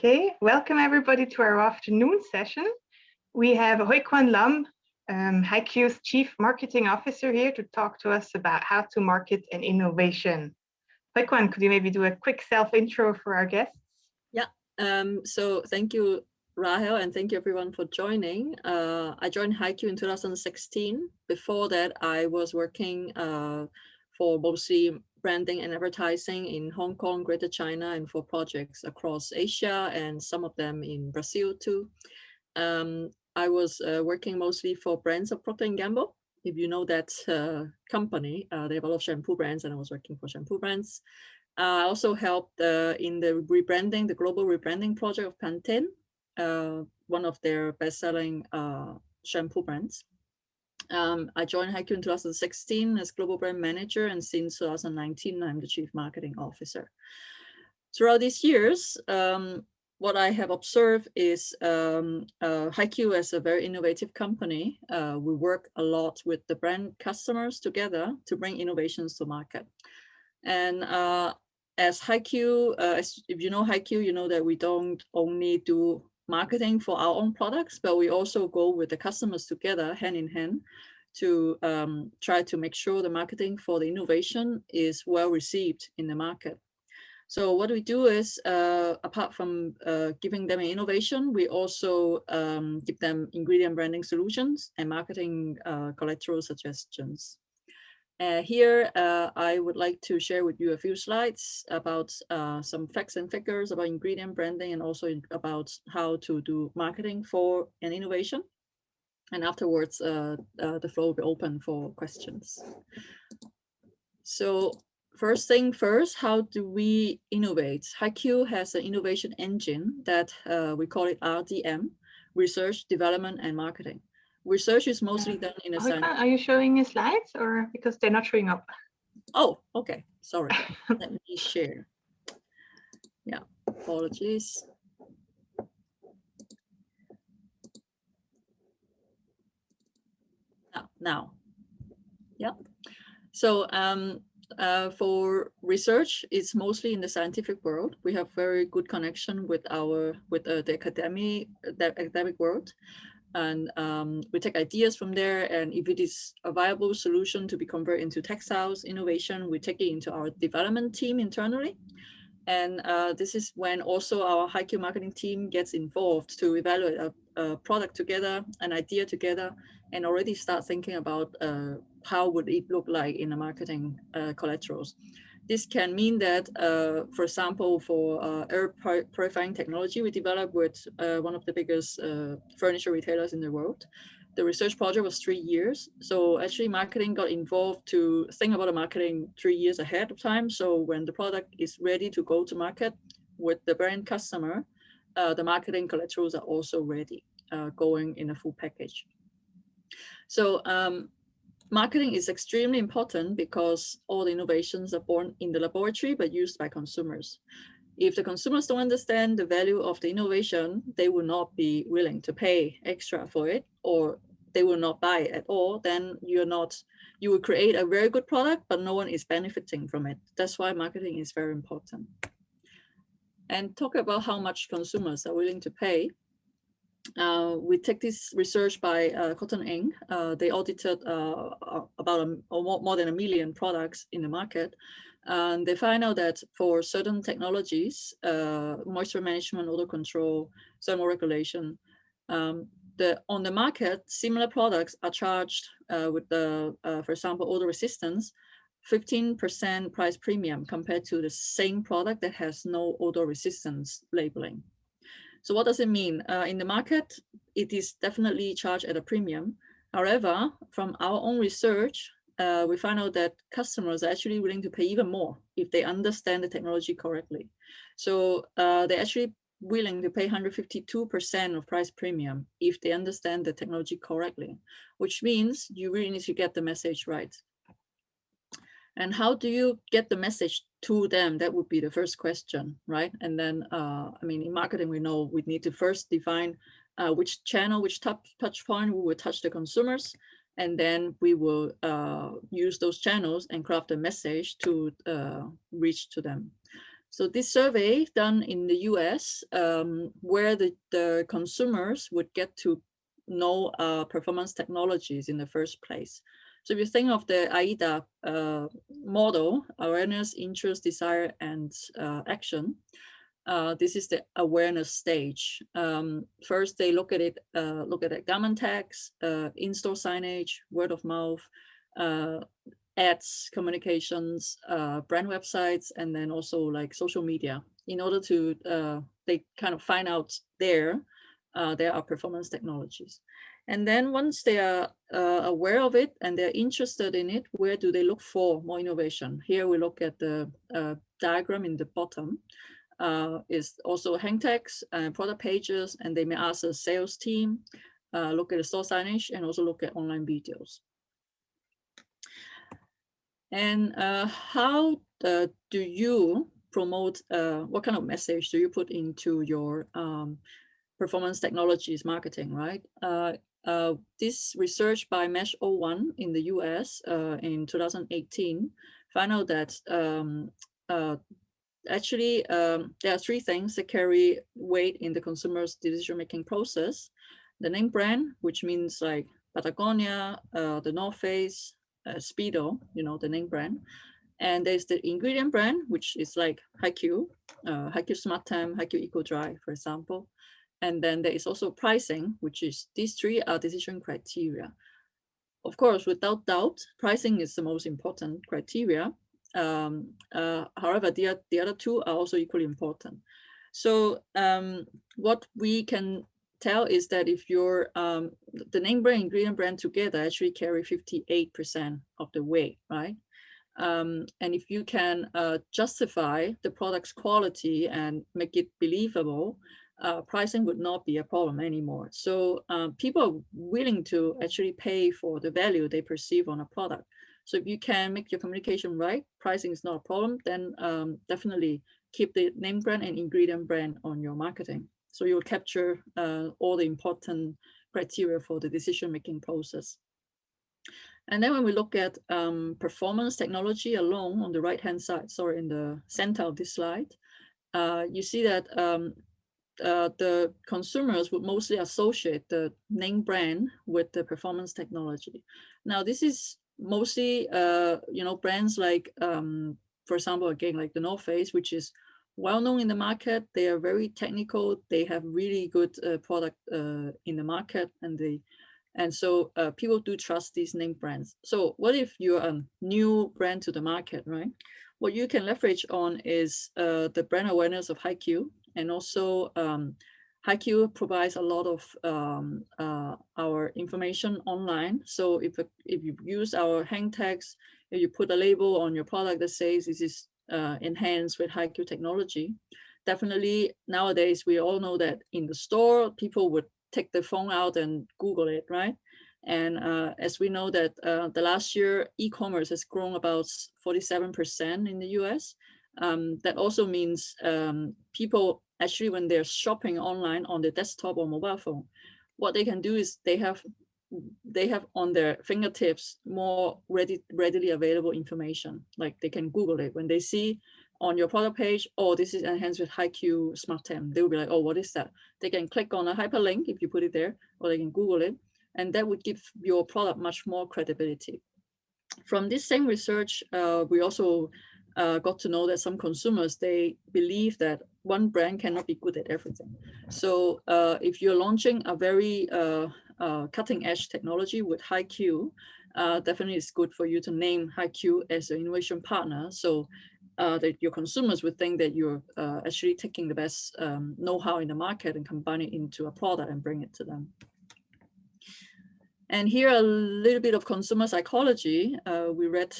Okay, welcome everybody to our afternoon session. We have Kwan Lam, HeiQ's Chief Marketing Officer here to talk to us about how to market and innovation. Kwan, could you maybe do a quick self-intro for our guests? Yeah, so thank you, Rahel, and thank you everyone for joining. I joined HeiQ in 2016. Before that, I was working for mostly branding and advertising in Hong Kong, Greater China, and for projects across Asia and some of them in Brazil too. I was working mostly for brands of Procter & Gamble. If you know that company, they have a lot of shampoo brands, and I was working for shampoo brands. I also helped in the rebranding, the global rebranding project of Pantene, one of their best-selling shampoo brands. I joined HeiQ in 2016 as global brand manager, and since 2019, I'm the chief marketing officer. Throughout these years, what I have observed is HeiQ as a very innovative company. We work a lot with the brand customers together to bring innovations to market. And as HeiQ, if you know HeiQ, you know that we don't only do marketing for our own products, but we also go with the customers together, hand in hand, to try to make sure the marketing for the innovation is well received in the market. So what we do is, apart from giving them an innovation, we also give them ingredient branding solutions and marketing collateral suggestions. Here, I would like to share with you a few slides about some facts and figures about ingredient branding and also about how to do marketing for an innovation. And afterwards, the floor will be open for questions. So first thing first, how do we innovate? HeiQ has an innovation engine that we call it RDM, Research, Development, and Marketing. Research is mostly done in a sense. Are you showing your slides or because they're not showing up? Oh, okay. Sorry. Let me share. Yeah, apologies. Now. Yeah. So for research, it's mostly in the scientific world. We have very good connection with the academic world. And we take ideas from there, and if it is a viable solution to be converted into textiles innovation, we take it into our development team internally. And this is when also our HeiQ marketing team gets involved to evaluate a product together, an idea together, and already start thinking about how would it look like in the marketing collaterals. This can mean that, for example, for air purifying technology we developed with one of the biggest furniture retailers in the world. The research project was 3 years. So actually marketing got involved to think about the marketing 3 years ahead of time. So when the product is ready to go to market with the brand customer, the marketing collaterals are also ready, going in a full package. So marketing is extremely important because all the innovations are born in the laboratory but used by consumers. If the consumers don't understand the value of the innovation, they will not be willing to pay extra for it, or they will not buy it at all. Then you will create a very good product, but no one is benefiting from it. That's why marketing is very important. And talk about how much consumers are willing to pay. We take this research by Cotton Inc. They audited about more than 1 million products in the market. And they find out that for certain technologies, moisture management, odor control, thermal regulation, on the market, similar products are charged with the, for example, odor resistance, 15% price premium compared to the same product that has no odor resistance labeling. So what does it mean? In the market, it is definitely charged at a premium. However, from our own research, we find out that customers are actually willing to pay even more if they understand the technology correctly. So they're actually willing to pay 152% of price premium if they understand the technology correctly, which means you really need to get the message right. And how do you get the message to them? That would be the first question, right? And then, in marketing, we know we need to first define which channel, which touch point we will touch the consumers. And then we will use those channels and craft a message to reach to them. So this survey done in the US, where the consumers would get to know performance technologies in the first place. So if you think of the AIDA model, awareness, interest, desire, and action, this is the awareness stage. First, they look at it, look at the garment tags, in-store signage, word of mouth, ads, communications, brand websites, and then also like social media. In order to, they kind of find out there are performance technologies. And then once they are aware of it and they're interested in it, where do they look for more innovation? Here we look at the diagram in the bottom. Is also hang tags and product pages, and they may ask the sales team, look at the store signage, and also look at online videos. And how do you promote, what kind of message do you put into your performance technologies marketing, right? This research by Mesh 01 in the US in 2018 found out that actually, there are three things that carry weight in the consumer's decision-making process. The name brand, which means like Patagonia, the North Face, Speedo, you know, the name brand. And there's the ingredient brand, which is like HeiQ, HeiQ Smart Temp, HeiQ Eco Dry, for example. And then there is also pricing, which is these three are decision criteria. Of course, without doubt, pricing is the most important criteria. However, the other two are also equally important. So what we can tell is that if your the name brand, ingredient brand together actually carry 58% of the weight, right? And if you can justify the product's quality and make it believable, pricing would not be a problem anymore. So people are willing to actually pay for the value they perceive on a product. So if you can make your communication right, pricing is not a problem, then definitely keep the name brand and ingredient brand on your marketing. So you'll capture all the important criteria for the decision-making process. And then when we look at performance technology alone on the right-hand side, sorry, in the center of this slide, you see that the consumers would mostly associate the name brand with the performance technology. Now, this is mostly, you know, brands like, for example, again, like the North Face, which is well known in the market. They are very technical. They have really good product in the market, and so people do trust these name brands. So what if you're a new brand to the market, right? What you can leverage on is the brand awareness of HeiQ, and also HeiQ provides a lot of our information online. So if you use our hang tags, if you put a label on your product that says this is enhanced with HeiQ technology, definitely nowadays we all know that in the store people would take the phone out and Google it, right? And as we know that the last year e-commerce has grown about 47% in the US. That also means people actually, when they're shopping online on their desktop or mobile phone, what they can do is they have on their fingertips more readily available information. Like they can Google it. When they see on your product page, oh, this is enhanced with HeiQ Smart Temp, they will be like, oh, what is that? They can click on a hyperlink if you put it there, or they can Google it, and that would give your product much more credibility. From this same research, we also got to know that some consumers, they believe that one brand cannot be good at everything. So if you're launching a very cutting edge technology with HeiQ, definitely it's good for you to name HeiQ as an innovation partner. So that your consumers would think that you're actually taking the best know-how in the market and combine it into a product and bring it to them. And here a little bit of consumer psychology. We read,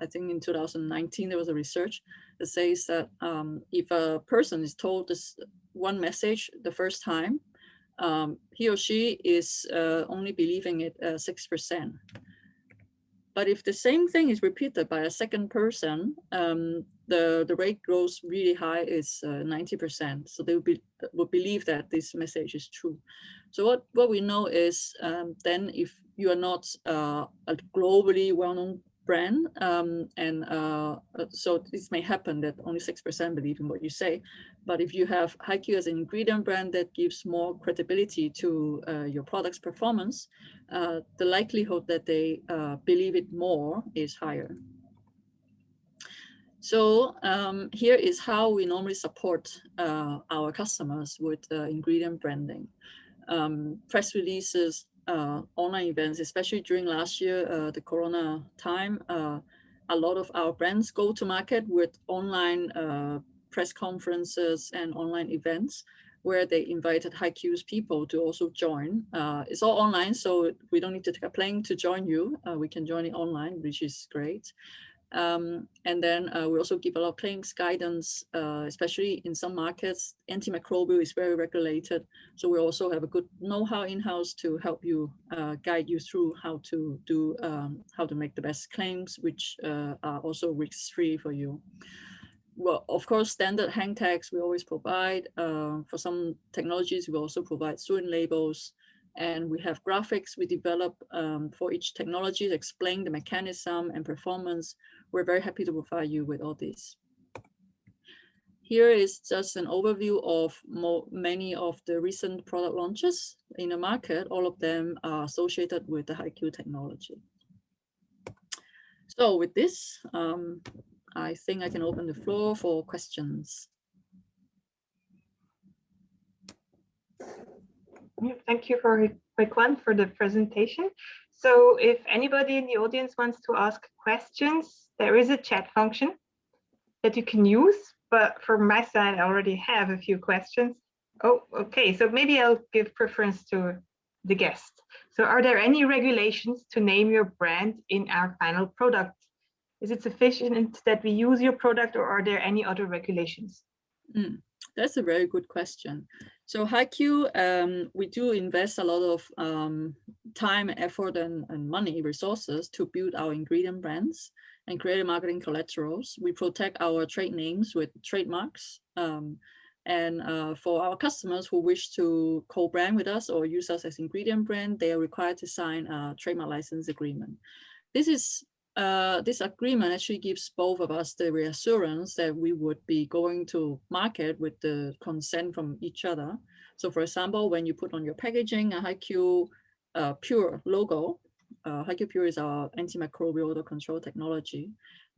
I think in 2019, there was a research that says that if a person is told this one message the first time, he or she is only believing it 6%. But if the same thing is repeated by a second person, the rate grows really high, is 90%. So they would believe that this message is true. So what we know is then if you are not a globally well-known brand, so this may happen that only 6% believe in what you say, but if you have HeiQ as an ingredient brand that gives more credibility to your product's performance, the likelihood that they believe it more is higher. So here is how we normally support our customers with ingredient branding. Press releases, online events, especially during last year, the Corona time, a lot of our brands go to market with online press conferences and online events where they invited HeiQ's people to also join. It's all online, so we don't need to take a plane to join you. We can join it online, which is great. And then we also give a lot of claims guidance, especially in some markets. Antimicrobial is very regulated, so we also have a good know-how in-house to help you, guide you through how to do, how to make the best claims, which are also risk-free for you. Well, of course, standard hang tags we always provide. For some technologies, we also provide student labels. And we have graphics we develop for each technology to explain the mechanism and performance. We're very happy to provide you with all this. Here is just an overview of many of the recent product launches in the market. All of them are associated with the HeiQ technology. So with this, I think I can open the floor for questions. Thank you for Kwan for the presentation. So if anybody in the audience wants to ask questions, there is a chat function that you can use, but from my side, I already have a few questions. Oh, okay, so maybe I'll give preference to the guest. So are there any regulations to name your brand in our final product? Is it sufficient that we use your product, or are there any other regulations? That's a very good question. So HeiQ, we do invest a lot of time, effort, and money, resources to build our ingredient brands and create marketing collaterals. We protect our trade names with trademarks. And for our customers who wish to co-brand with us or use us as ingredient brand, they are required to sign a trademark license agreement. This agreement actually gives both of us the reassurance that we would be going to market with the consent from each other. So for example, when you put on your packaging a HeiQ Pure logo, HeiQ Pure is our antimicrobial odor control technology,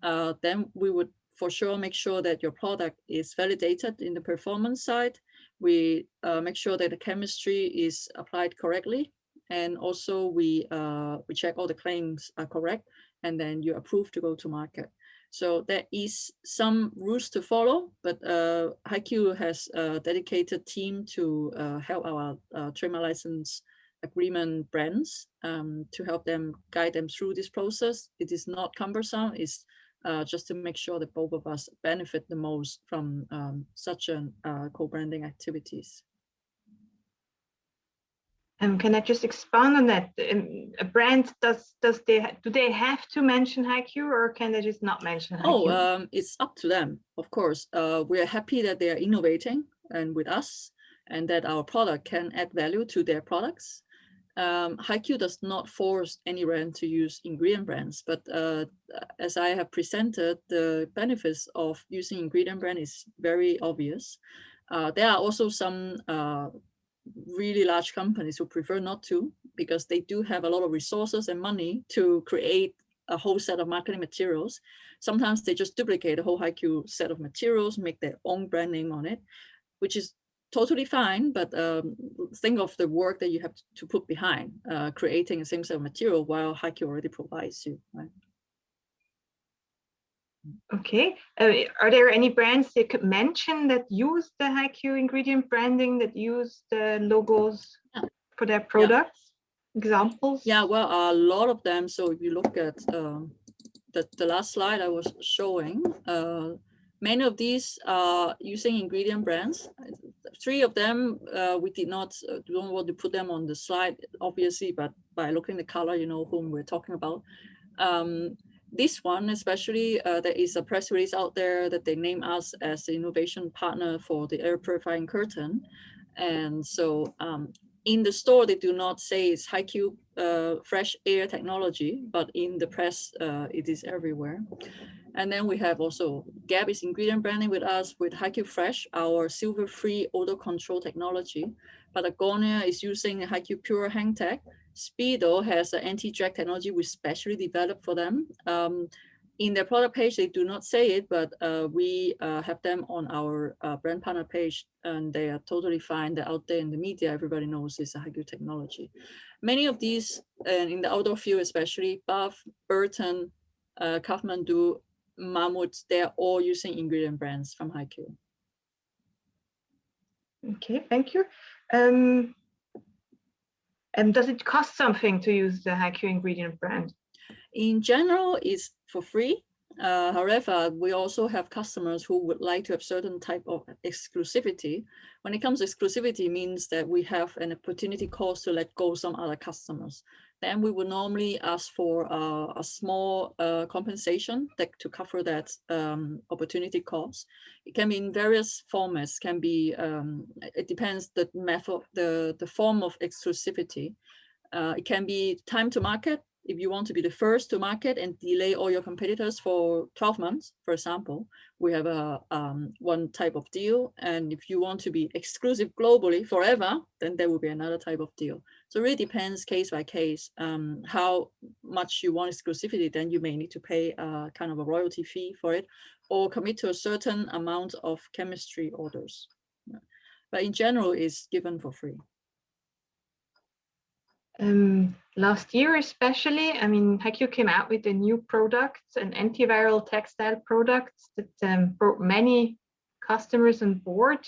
then we would for sure make sure that your product is validated in the performance side. We make sure that the chemistry is applied correctly. And also we check all the claims are correct, and then you're approved to go to market. So there is some rules to follow, but HeiQ has a dedicated team to help our trademark license agreement brands to help them guide them through this process. It is not cumbersome. It's just to make sure that both of us benefit the most from such an co-branding activities. Can I just expand on that? A brand, do they have to mention HeiQ, or can they just not mention HeiQ? It's up to them, of course. We are happy that they are innovating and with us, and that our product can add value to their products. HeiQ does not force any brand to use ingredient brands, but as I have presented, the benefits of using ingredient brand is very obvious. There are also some really large companies who prefer not to, because they do have a lot of resources and money to create a whole set of marketing materials. Sometimes they just duplicate a whole HeiQ set of materials, make their own brand name on it, which is totally fine, but think of the work that you have to put behind creating the same set of material while HeiQ already provides you, right? Okay, are there any brands you could mention that use the HeiQ ingredient branding, that use the logos for their products? Examples? Yeah, well, a lot of them. So if you look at the last slide I was showing, many of these are using ingredient brands. 3 of them we don't want to put them on the slide, obviously, but by looking at the color, you know whom we're talking about. This one especially, there is a press release out there that they name us as the innovation partner for the air purifying curtain. And so in the store, they do not say it's HeiQ fresh air technology, but in the press, it is everywhere. And then we have also Gap is ingredient branding with us with HeiQ Fresh, our silver-free odor control technology. Patagonia is using HeiQ Pure Hang Tag. Speedo has an anti-drag technology we specially developed for them. In their product page, they do not say it, but we have them on our brand partner page, and they are totally fine. They're out there in the media. Everybody knows it's a HeiQ technology. Many of these, in the outdoor field especially, Bath, Burton, Kathmandu, Mammoth, they're all using ingredient brands from HeiQ. Okay, thank you. Does it cost something to use the HeiQ ingredient brand? In general, it's for free. However, we also have customers who would like to have certain type of exclusivity. When it comes to exclusivity, means that we have an opportunity cost to let go some other customers. Then we would normally ask for a small compensation to cover that opportunity cost. It can be in various formats. Can be it depends the method, the form of exclusivity. It can be time to market. If you want to be the first to market and delay all your competitors for 12 months, for example, we have a one type of deal. And if you want to be exclusive globally forever, then there will be another type of deal. So it really depends case by case, how much you want exclusivity, then you may need to pay kind of a royalty fee for it, or commit to a certain amount of chemistry orders. But in general, it's given for free. Last year especially, I mean, HeiQ came out with a new product, an antiviral textile product that brought many customers on board.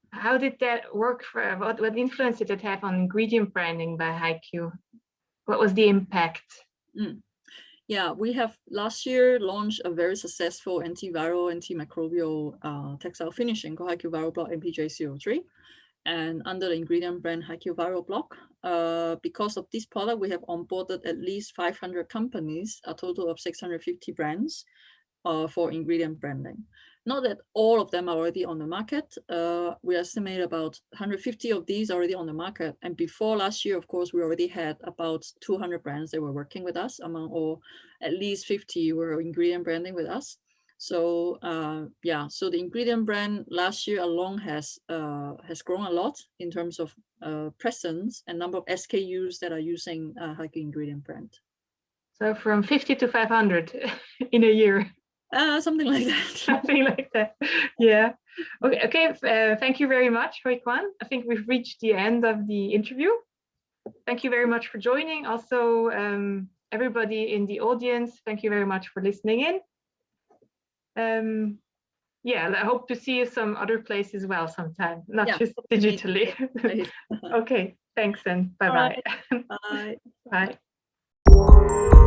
How did that work? What influence did it have on ingredient branding by HeiQ? What was the impact? Yeah, we have last year launched a very successful antiviral, antimicrobial textile finishing called HeiQ Viral Block MPJ03. And under the ingredient brand HeiQ Viral Block, because of this product, we have onboarded at least 500 companies, a total of 650 brands for ingredient branding. Not that all of them are already on the market. We estimate about 150 of these already on the market. And before last year, of course, we already had about 200 brands that were working with us, among all, at least 50 were ingredient branding with us. So yeah, so the ingredient brand last year alone has grown a lot in terms of presence and number of SKUs that are using HeiQ ingredient brand. So from 50 to 500 in a year. Something like that. Something like that. Yeah. Okay. Thank you very much, Kwan. I think we've reached the end of the interview. Thank you very much for joining. Also, everybody in the audience, thank you very much for listening in. Yeah, I hope to see you some other place as well sometime, not just digitally. Okay, thanks and bye-bye. Bye. Bye.